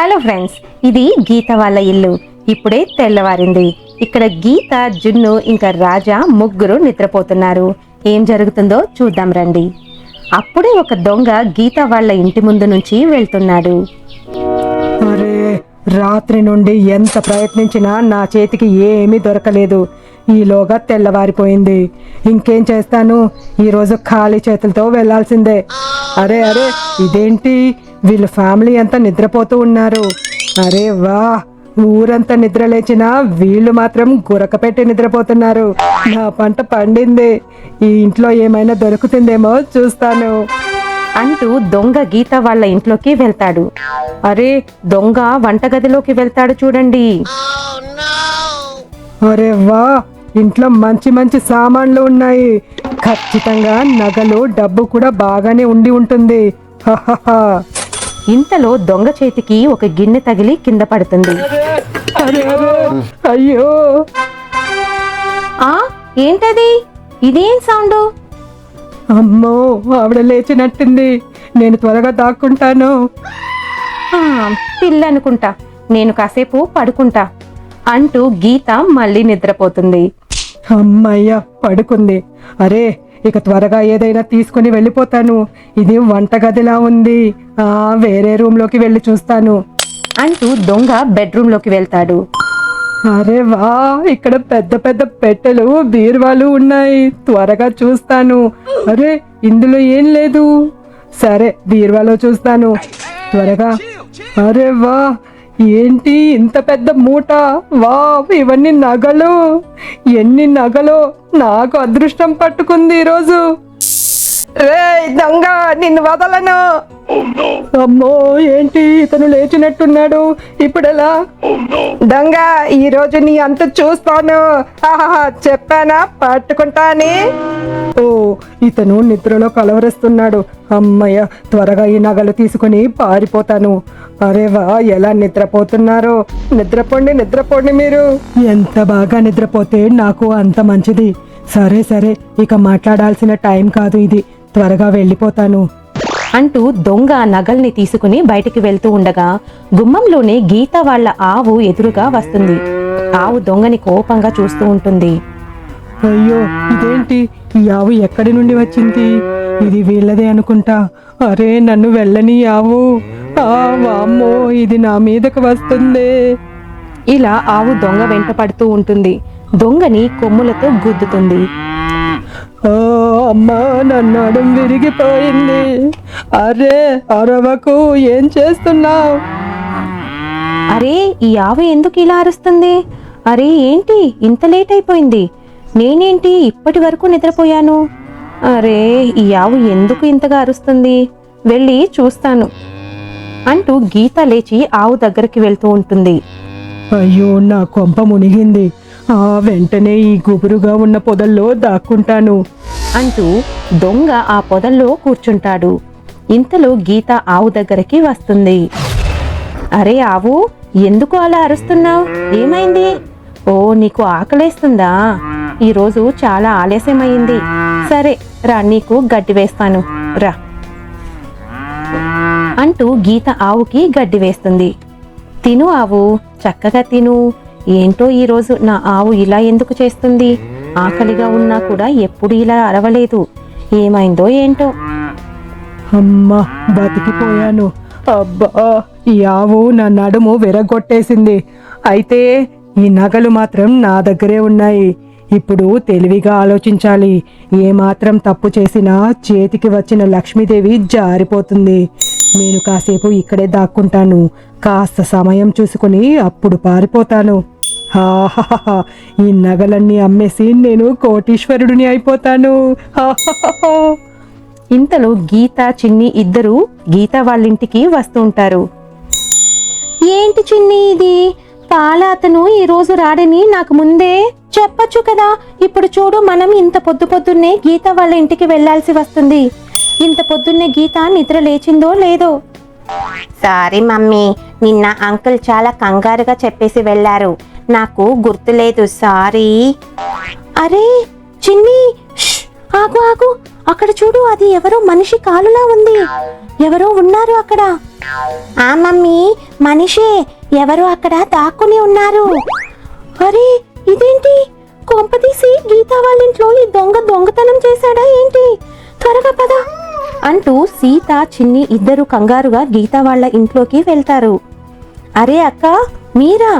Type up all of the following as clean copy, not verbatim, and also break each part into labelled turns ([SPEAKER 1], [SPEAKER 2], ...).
[SPEAKER 1] Hello friends, ఇది గీత వాళ్ళ ఇల్లు. ఇప్పుడే తెల్లవారింది. ఇక్కడ గీత, జున్ను ఇంకా రాజా ముగ్గురు నిద్రపోతున్నారు. ఏం జరుగుతుందో చూద్దాం రండి. అప్పుడే ఒక దొంగ గీత వాళ్ళ ఇంటి ముందు నుంచి వెళ్తున్నాడు.
[SPEAKER 2] అరే, రాత్రి నుండి ఎంత ప్రయత్నించినా నా చేతికి ఏమీ దొరకలేదు. ఈలోగా తెల్లవారిపోయింది. ఇంకేం చేస్తాను, ఈరోజు ఖాళీ చేతులతో వెళ్లాల్సిందే. అరే అరే, ఇదేంటి, వీళ్ళ ఫ్యామిలీ అంతా నిద్రపోతూ ఉన్నారు. అరే వా, ఊరంతా నిద్ర లేచినా వీళ్ళు మాత్రం గురక పెట్టి నిద్రపోతున్నారు. నా పంట పండింది. ఈ ఇంట్లో ఏమైనా దొరుకుతుందేమో చూస్తాను
[SPEAKER 1] అంటూ దొంగ గీత వాళ్ళ ఇంట్లోకి వెళ్తాడు. అరే, దొంగ వంటగదిలోకి వెళ్తాడు చూడండి.
[SPEAKER 2] అరే వా, ఇంట్లో మంచి మంచి సామాన్లు ఉన్నాయి. ఖచ్చితంగా నగలు, డబ్బు కూడా బాగానే ఉండి ఉంటుంది. హహహా.
[SPEAKER 1] ఇంతలో దొంగ చేతికి ఒక గిన్నె తగిలి కింద పడుతుంది.
[SPEAKER 2] అరే అరే, అయ్యో.
[SPEAKER 1] ఏంటది? ఇదేం సౌండ్?
[SPEAKER 2] అమ్మో, ఆవిడ లేచినట్టుంది. నేను త్వరగా దాక్కుంటాను.
[SPEAKER 1] పిల్ల అనుకుంటా, నేను కాసేపు పడుకుంటా అంటూ గీత మళ్ళీ నిద్రపోతుంది.
[SPEAKER 2] అమ్మయ్య, పడుకుంది. అరే, ఇక త్వరగా ఏదైనా తీసుకుని వెళ్ళిపోతాను. ఇది వంటగదిలా ఉంది. వేరే రూమ్లోకి వెళ్ళి చూస్తాను
[SPEAKER 1] అంటూ దొంగ బెడ్రూమ్లోకి వెళ్తాడు.
[SPEAKER 2] అరే వా, ఇక్కడ పెద్ద పెద్ద పెట్టెలు, బీరువాలు ఉన్నాయి. త్వరగా చూస్తాను. అరే, ఇందులో ఏం లేదు. సరే, బీరువాలో చూస్తాను త్వరగా. అరే వా, ఏంటి ఇంత పెద్ద మూట? వా, ఇవన్నీ నగలు. ఎన్ని నగలు! నాకు అదృష్టం పట్టుకుంది ఈరోజు. రేయ్ దొంగ, నిన్ను వదలను. అమ్మో, ఏంటి ఇతను లేచినట్టున్నాడు. ఇప్పుడెలా? దొంగ, ఈ రోజు నీ అంత చూస్తాను. చెప్పానా పట్టుకుంటాని. ఓ, ఇతను నిద్రలో కలవరిస్తున్నాడు. అమ్మయ్య, త్వరగా ఈ నగలు తీసుకుని పారిపోతాను. అరే వా, ఎలా నిద్రపోతున్నారో. నిద్రపోండి, నిద్రపోండి. మీరు ఎంత బాగా నిద్రపోతే నాకు అంత మంచిది. సరే సరే, ఇక మాట్లాడాల్సిన టైం కాదు ఇది. త్వరగా వెళ్ళిపోతాను
[SPEAKER 1] అంటూ దొంగ నగల్ని తీసుకుని బయటికి వెళ్తూ ఉండగా గుమ్మంలోనే గీత వాళ్ళ ఆవు ఎదురుగా వస్తుంది. ఆవు దొంగని కోపంగా చూస్తూ ఉంటుంది.
[SPEAKER 2] అయ్యో, ఇదేంటి, ఈ ఆవు ఎక్కడి నుండి వచ్చింది? ఇది వీళ్ళదే అనుకుంటా. అరే, నన్ను వెళ్ళని ఆవు. వామ్మో, ఇది నా మీదకు వస్తుంది.
[SPEAKER 1] ఇలా ఆవు దొంగ వెంట పడుతూ ఉంటుంది. దొంగని కొమ్ములతో గుద్దుతుంది.
[SPEAKER 2] అమ్మా, నన్ను నడుం విరిగిపోయింది. అరే, అరవకు, ఏం చేస్తున్నావు?
[SPEAKER 1] అరే, ఈ ఆవు ఎందుకు ఇలా అరుస్తుంది? అరే, ఏంటి ఇంత లేట్ అయిపోయింది? నేనేంటి ఇప్పటి వరకు నిద్రపోయాను? అరే, ఈ ఆవు ఎందుకు ఇంతగా అరుస్తుంది? వెళ్ళి చూస్తాను అంటూ గీత లేచి ఆవు దగ్గరికి వెళ్తూ ఉంటుంది.
[SPEAKER 2] అయ్యో, నా కొంప మునిగింది. వెంటనే ఈ గుబురుగా ఉన్న పొదల్లో దాక్కుంటాను
[SPEAKER 1] అంటూ దొంగ ఆ పొదల్లో కూర్చుంటాడు. ఇంతలో గీత ఆవు దగ్గరికి వస్తుంది. అరే ఆవు, ఎందుకు అలా అరుస్తున్నావు? ఏమైంది? ఓ, నీకు ఆకలేస్తుందా? ఈరోజు చాలా ఆలస్యమైంది. సరే రా, నీకు గడ్డి వేస్తాను రా అంటూ గీత ఆవుకి గడ్డి వేస్తుంది. తిను ఆవు, చక్కగా తిను. ఏంటో ఈరోజు నా ఆవు ఇలా ఎందుకు చేస్తుంది? ఆకలిగా ఉన్నా కూడా ఎప్పుడు ఇలా అరవలేదు. ఏమైందో ఏంటో.
[SPEAKER 2] అమ్మా, బతికిపోయాను. అబ్బా, ఈ ఆవు నా నడుము విరగొట్టేసింది. అయితే ఈ నగలు మాత్రం నా దగ్గరే ఉన్నాయి. ఇప్పుడు తెలివిగా ఆలోచించాలి. ఏమాత్రం తప్పు చేసినా చేతికి వచ్చిన లక్ష్మీదేవి జారిపోతుంది. నేను కాసేపు ఇక్కడే దాక్కుంటాను. కాస్త సమయం చూసుకుని అప్పుడు పారిపోతాను. ఈ నగలన్నీ అమ్మేసి నేను కోటీశ్వరుడిని అయిపోతాను.
[SPEAKER 1] ఇంతలో గీత, చిన్ని ఇద్దరు గీత వాళ్ళింటికి వస్తూ ఉంటారు. ఏంటి చిన్ని ఇది? పాల అతను ఈ రోజు రాడని నాకు ముందే చెప్పొచ్చు కదా. ఇప్పుడు చూడు, మనం ఇంత పొద్దున్నే గీత వాళ్ళ ఇంటికి వెళ్లాల్సి వస్తుంది. ఇంత పొద్దున్నే గీత నిద్ర లేచిందో లేదో.
[SPEAKER 3] సారీ మమ్మీ, నిన్న అంకుల్ చాలా కంగారుగా చెప్పేసి వెళ్ళారు. నాకు గుర్తులేదు, సారీ.
[SPEAKER 1] అరే చిన్ని, ఆగు ఆగు, అక్కడ చూడు, అది ఎవరో మనిషి కాలులా ఉంది. ఎవరో ఉన్నారు అక్కడ.
[SPEAKER 3] ఆ మమ్మీ, మనిషే. ఎవరు అక్కడ దాక్కుని ఉన్నారు.
[SPEAKER 1] అరే ఇదేంటి? కొంపదీసి గీత వాళ్ళ ఇంట్లో ఈ దొంగతనం చేశాడా ఏంటి? త్వరగా పద అంటూ సీత, చిన్ని ఇద్దరు కంగారుగా గీత వాళ్ళ ఇంట్లోకి వెళ్తారు. అరే అక్క, మీరా?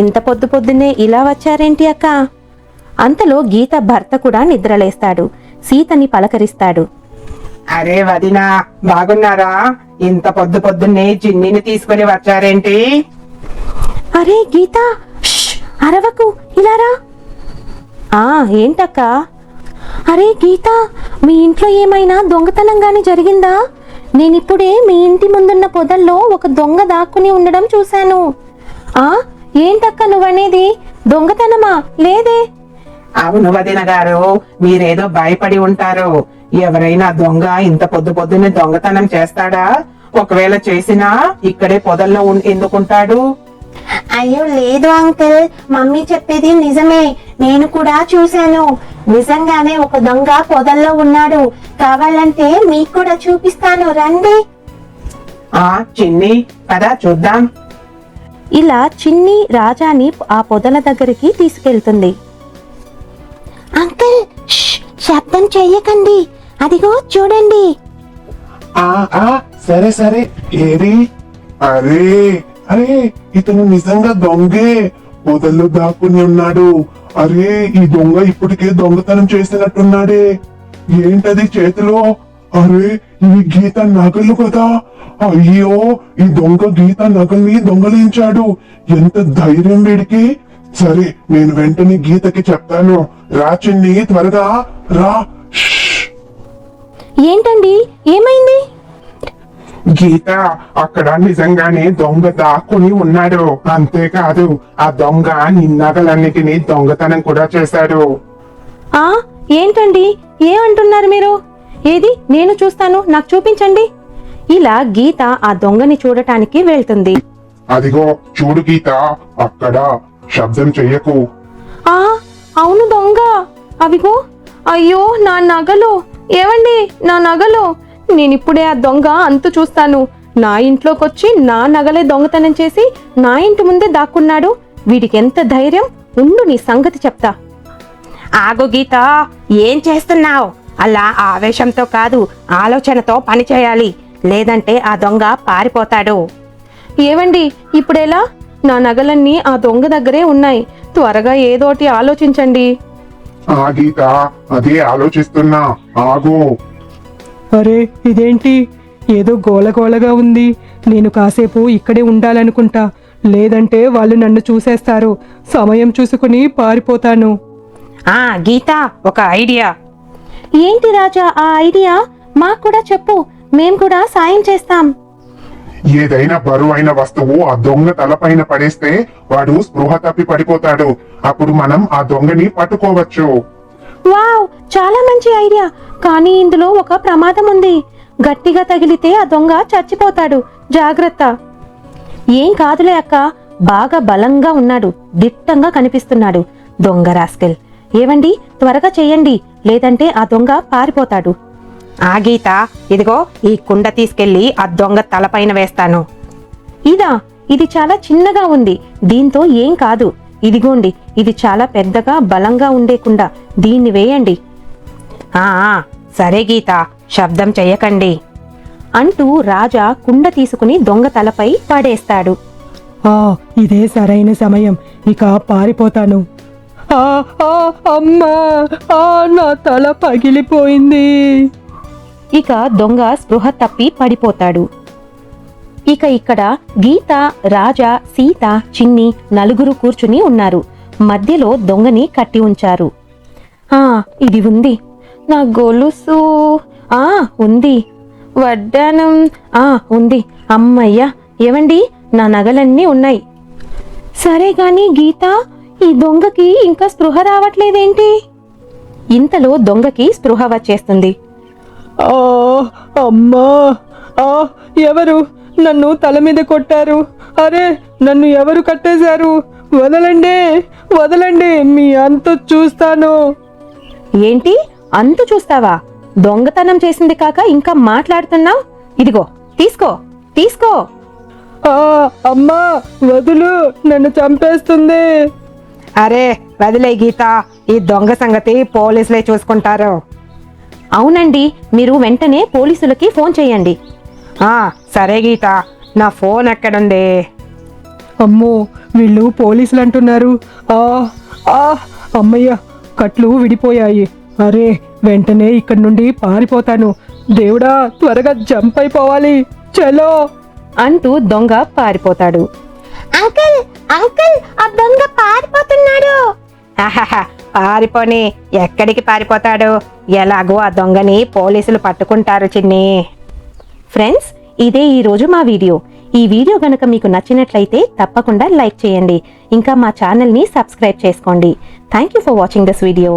[SPEAKER 1] ఇంత పొద్దున్నే ఇలా వచ్చారేంటి అక్క? అంతలో గీత భర్త కూడా నిద్రలేస్తాడు. సీతని పలకరిస్తాడు.
[SPEAKER 4] అరే వదినా, బాగున్నారా? ఇంత పొద్దున్నే చిన్నిని తీసుకుని వచ్చారేంటి?
[SPEAKER 1] అరే గీత, ష్, అరవకు, ఇలారా. ఏంటక్క? అరే గీత, మీ ఇంట్లో ఏమైనా దొంగతనం గాని జరిగిందా? నేనిప్పుడే మీ ఇంటి ముందున్న పొదల్లో ఒక దొంగ దాక్కుని ఉండడం చూశాను. ఏంటక్క నువ్వనేది? దొంగతనమా? లేదే.
[SPEAKER 4] అవును వదిన గారు, మీరేదో భయపడి ఉంటారు. ఎవరైనా దొంగ ఇంత పొద్దున్నే దొంగతనం చేస్తాడా? ఒకవేళ చేసినా ఇక్కడే పొదల్లో ఎందుకుంటాడు?
[SPEAKER 3] అయ్యో లేదు అంకుల్, మమ్మీ చెప్పేది నిజమే. నేను కూడా చూశాను. నిజంగానే ఒక దొంగ పొదల్లో ఉన్నాడు. కావాలంటే మీకు కూడా చూపిస్తాను, రండి.
[SPEAKER 4] చిన్ని, పదా చూద్దాం.
[SPEAKER 1] ఇలా చిన్ని రాజాని ఆ పొదల దగ్గరికి తీసుకెళ్తుంది.
[SPEAKER 3] అంకుల్, శబ్దం చెయ్యకండి. అదిగో చూడండి.
[SPEAKER 5] సరే సరే, ఏది? అరే అరే, ఇతను నిజంగా దొంగే. పొదల్లో దాక్కుని ఉన్నాడు. అరే, ఈ దొంగ ఇప్పటికే దొంగతనం చేసినట్టున్నాడే. ఏంటది చేతిలో? అరే, ఇవి గీత నగలు కదా. అయ్యో, ఈ దొంగ గీత నగల్ని దొంగలించాడు. ఎంత ధైర్యం వీడికి! సరే, నేను వెంటనే గీతకి చెప్తాను. రా చిన్ని, త్వరగా రా.
[SPEAKER 1] ఏంటండి, ఏమైంది?
[SPEAKER 5] గీత, అక్కడ నిజంగానే దొంగ దాక్కుని ఉన్నాడు. అంతేకాదు, ఆ దొంగ నీ నగలన్నిటినీ దొంగతనం కూడా చేశాడు.
[SPEAKER 1] ఏంటండి, ఏమంటున్నారు మీరు? ఏది, నేను చూస్తాను, నాకు చూపించండి. ఇలా గీత ఆ దొంగని చూడటానికి వెళ్తుంది.
[SPEAKER 5] అదిగో చూడు గీత, అక్కడ. శబ్దం చెయ్యకు.
[SPEAKER 1] అవును, దొంగ. అవిగో. అయ్యో, నా నగలు. ఏవండి, నా నగలు. నేనిప్పుడే ఆ దొంగ అంతు చూస్తాను. నా ఇంట్లోకొచ్చి నా నగలే దొంగతనం చేసి నా ఇంటి ముందే దాక్కున్నాడు. వీడికి ఎంత ధైర్యం! ఉండు, నీ సంగతి చెప్తా.
[SPEAKER 3] ఆగు గీత, ఏం చేస్తున్నావు? అలా ఆవేశంతో కాదు, ఆలోచనతో పని చేయాలి. లేదంటే ఆ దొంగ పారిపోతాడు.
[SPEAKER 1] ఏవండి, ఇప్పుడెలా? నా నగలన్నీ ఆ దొంగ దగ్గరే ఉన్నాయి. త్వరగా ఏదోటి ఆలోచించండి.
[SPEAKER 5] గీత, అదే ఆలోచిస్తున్నా. ఆగు.
[SPEAKER 2] అరే ఇదేంటి? ఏదో గోలగోలగా ఉంది. నేను కాసేపు ఇక్కడే ఉండాలనుకుంటా. లేదంటే వాళ్ళు నన్ను చూసేస్తారు. సమయం చూసుకుని పారిపోతాను.
[SPEAKER 3] గీత, ఒక ఐడియా.
[SPEAKER 1] ఏంటి రాజా ఆ ఐడియా? మాకు కూడా చెప్పు, మేం కూడా సాయం చేస్తాం.
[SPEAKER 5] ఏదైనా బరువైన వస్తువు ఆ దొంగ తలపైన పడేస్తే వాడు స్పృహ తప్పి పడిపోతాడు. అప్పుడు మనం ఆ దొంగని పట్టుకోవచ్చు.
[SPEAKER 1] వావ్, చాలా మంచి ఐడియా. కానీ ఇందులో ఒక ప్రమాదం ఉంది. గట్టిగా తగిలితే ఆ దొంగ చచ్చిపోతాడు. జాగ్రత్త. ఏం కాదులే అక్క, బాగా బలంగా ఉన్నాడు, దిట్టంగా కనిపిస్తున్నాడు. దొంగ రాస్కెల్. ఏవండి, త్వరగా చెయ్యండి, లేదంటే ఆ దొంగ పారిపోతాడు.
[SPEAKER 3] గీత, ఇదిగో ఈ కుండ తీసుకెళ్లి ఆ దొంగ తలపైన వేస్తాను.
[SPEAKER 1] ఇది చాలా చిన్నగా ఉంది. దీంతో ఏం కాదు. ఇదిగోండి, ఇది చాలా పెద్దగా బలంగా ఉండే కుండ. దీన్ని వేయండి.
[SPEAKER 3] సరే గీత, శబ్దం చెయ్యకండి
[SPEAKER 1] అంటూ రాజా కుండ తీసుకుని దొంగ తలపై పడేస్తాడు.
[SPEAKER 2] ఇదే సరైన సమయం. ఇక పారిపోతాను. అమ్మా, నా తల పగిలిపోయింది.
[SPEAKER 1] ఇక దొంగ స్పృహ తప్పి పడిపోతాడు. ఇక ఇక్కడ గీత, రాజా, సీత, చిన్ని నలుగురు కూర్చుని ఉన్నారు. మధ్యలో దొంగని కట్టి ఉంచారు. ఇది ఉంది. నా గొలుసు ఉంది. వడ్డానం ఉంది. అమ్మయ్యా. ఏవండి, నా నగలన్నీ ఉన్నాయి. సరే గాని గీత, ఈ దొంగకి ఇంకా స్పృహ రావట్లేదేంటి? ఇంతలో దొంగకి స్పృహ వచ్చేస్తుంది.
[SPEAKER 2] అమ్మా, ఎవరు నన్ను తల మీద కొట్టారు? అరే, నన్ను ఎవరు కట్టేశారు? వదలండి, వదలండి, మీ అంతు చూస్తాను.
[SPEAKER 1] ఏంటి, అంతు చూస్తావా? దొంగతనం చేసింది కాక ఇంకా మాట్లాడుతున్నావు? ఇదిగో తీసుకో తీసుకో.
[SPEAKER 2] అమ్మా వదులు, నన్ను చంపేస్తుంది.
[SPEAKER 4] అరే వదిలే గీత, ఈ దొంగ సంగతి పోలీసులే చూసుకుంటారు.
[SPEAKER 1] అవునండి, మీరు వెంటనే పోలీసులకి ఫోన్ చేయండి.
[SPEAKER 4] సరే గీత, నా ఫోన్ ఎక్కడుంది?
[SPEAKER 2] అమ్మో, వీళ్ళు పోలీసులు అంటున్నారు. అమ్మయ్య, కట్లు విడిపోయాయి. అరే, వెంటనే ఇక్కడి నుండి పారిపోతాను. దేవుడా, త్వరగా జంప్ అయిపోవాలి. చలో
[SPEAKER 1] అంటూ దొంగ పారిపోతాడు.
[SPEAKER 3] అంకుల్ అంకుల్, ఆ దొంగ పారిపోతున్నాడు.
[SPEAKER 4] పారిపోని, ఎక్కడికి పారిపోతాడు? ఎలాగో ఆ దొంగని పోలీసులు పట్టుకుంటారు చిన్ని.
[SPEAKER 1] ఫ్రెండ్స్, ఇదే ఈరోజు మా వీడియో. ఈ వీడియో గనక మీకు నచ్చినట్లయితే తప్పకుండా లైక్ చేయండి. ఇంకా మా ఛానల్ని సబ్స్క్రైబ్ చేసుకోండి. Thank you for watching this video.